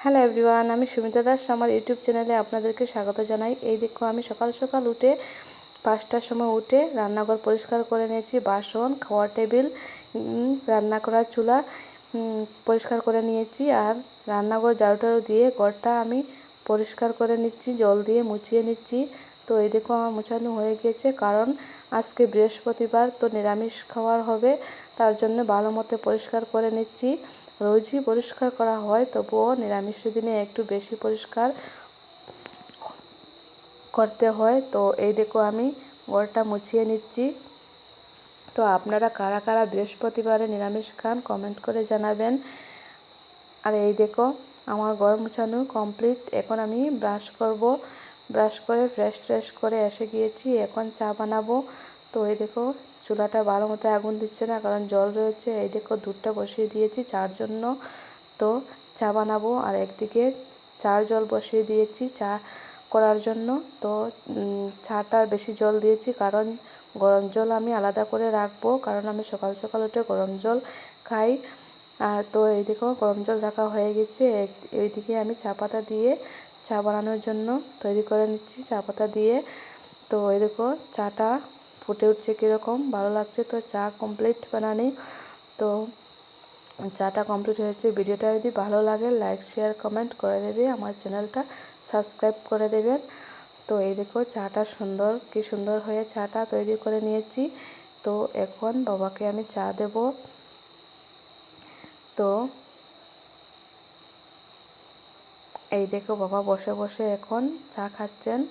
Hello everyone, আমি সুমিতা দাস। আমার YouTube চ্যানেলে আপনাদেরকে স্বাগত জানাই। এই দেখো, আমি সকাল সকাল উঠে 5টার সময় উঠে রান্নাঘর পরিষ্কার করে নিয়েছি। বাসন, খাওয়ার টেবিল, রান্না করার চুলা পরিষ্কার করে নিয়েছি। আর রান্নাঘর ঝাড়ু দিয়ে ঘরটা আমি পরিষ্কার করে নিচ্ছি, জল দিয়ে মুছিয়ে নিচ্ছি। তো এই দেখো, আমার মোছানো হয়ে গিয়েছে, কারণ আজকে বৃহস্পতিবার, তো নিরামিষ খাওয়ার হবে, তার জন্য ভালো মতো পরিষ্কার করে নিচ্ছি। রোজই পরিষ্কার করা হয়, তবুও নিরামিষ দিনে একটু বেশি পরিষ্কার করতে হয়। তো এই দেখো, আমি ঘরটা মুছিয়ে নিচ্ছি। তো আপনারা কারা কারা বৃহস্পতিবারে নিরামিষ খান কমেন্ট করে জানাবেন। আর এই দেখো, আমার ঘর মুছানো কমপ্লিট। এখন আমি ব্রাশ করব। ব্রাশ করে ফ্রেশ করে এসে গিয়েছি। এখন চা বানাবো। তো এই দেখো, চুলাটা ভালো মতো আগুন দিচ্ছে না, কারণ জল রয়েছে। এই দেখো, দুধটা বসিয়ে দিয়েছি চার জন্য। তো চা বানাবো। আর একদিকে চার জল বসিয়ে দিয়েছি চা করার জন্য। তো চাটা বেশি জল দিয়েছি, কারণ গরম জল আমি আলাদা করে রাখবো, কারণ আমি সকাল সকাল উঠে গরম জল খাই। আর তো এই দেখো, গরম জল রাখা হয়ে গেছে। এইদিকে আমি চা পাতা দিয়ে চা বানানোর জন্য তৈরি করে নিচ্ছি, চা পাতা দিয়ে। তো এই দেখো, চাটা ফুটে উঠছে কীরকম ভালো লাগছে। তো চা কমপ্লিট বানানি। তো চাটা কমপ্লিট হয়েছে। ভিডিওটা যদি ভালো লাগে লাইক শেয়ার কমেন্ট করে দেবে, আমার চ্যানেলটা সাবস্ক্রাইব করে দেবেন। তো এই দেখো, চাটা কি সুন্দর হয়ে চাটা তৈরি করে নিয়েছি। তো এখন বাবাকে আমি চা দেব। তো এই দেখো, বাবা বসে বসে এখন চা খাচ্ছেন।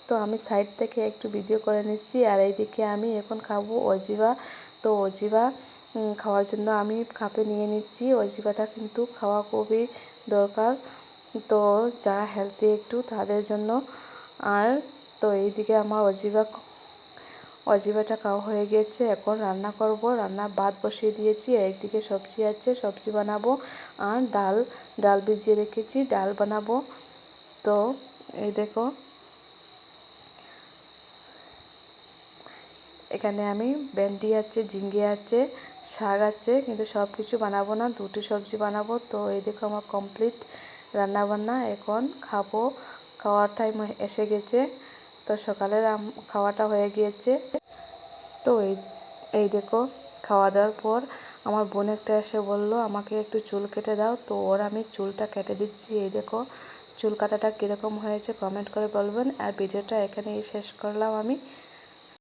তো আমি সাইড থেকে একটু ভিডিও করে নিচ্ছি। আর এইদিকে আমি এখন খাবো অজিবা। তো অজিবা খাওয়ার জন্য আমি কাপে নিয়ে নিচ্ছি। অজিবাটা কিন্তু খাওয়া খুবই দরকার, তো যারা হেলদি একটু তাদের জন্য। আর তো এইদিকে আমার অজিবাটা খাওয়া হয়ে গিয়েছে। এখন রান্না করব। ভাত বসিয়ে দিয়েছি। একদিকে সবজি আছে, সবজি বানাবো। আর ডাল ভিজিয়ে রেখেছি, ডাল বানাবো। তো এই দেখো, এখানে আমি ভেন্ডি আছে, ঝিঙ্গে আছে, শাক আছে, কিন্তু সব কিছু বানাবো না, দুটি সবজি বানাবো। তো এই দেখো, আমার কমপ্লিট রান্নাবান্না। এখন খাবো, খাওয়ার টাইম এসে গেছে। তো সকালের খাওয়াটা হয়ে গিয়েছে। তো এই দেখো, খাওয়া দাওয়ার পর আমার বোন একটা এসে বলল আমাকে একটু চুল কেটে দাও। তো ওর আমি চুলটা কেটে দিচ্ছি। এই দেখো, চুল কাটাটা কীরকম হয়েছে কমেন্ট করে বলবেন। আর ভিডিওটা এখানেই শেষ করলাম আমি।